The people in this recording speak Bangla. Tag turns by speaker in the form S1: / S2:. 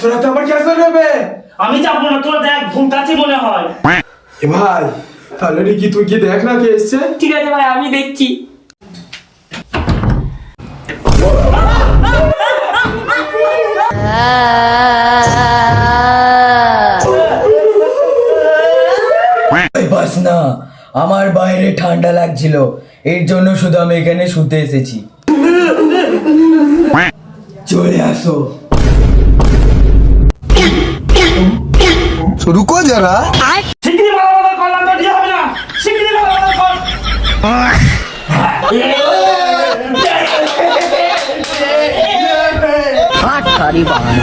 S1: তোরা তো আবার ক্যান্সেল হবে।
S2: আমি যাবো না, তোরা দেখ ভুমতাছি মনে হয়।
S1: এ ভাই তাহলে কি তুই কি দেখ না কে এসছে।
S2: ঠিক আছে ভাই, আমি দেখছি।
S3: বাস না, আমার বাইরে ঠান্ডা লাগছিল, এর জন্য শুধু আমি এখানে শুতে এসেছি। চলে আসো।
S4: रुको जरा।
S2: শিগগিরই ভালো কর, না তো দিয়ে হবে না। শিগগিরই ভালো কর।
S3: হাট সারি বানানো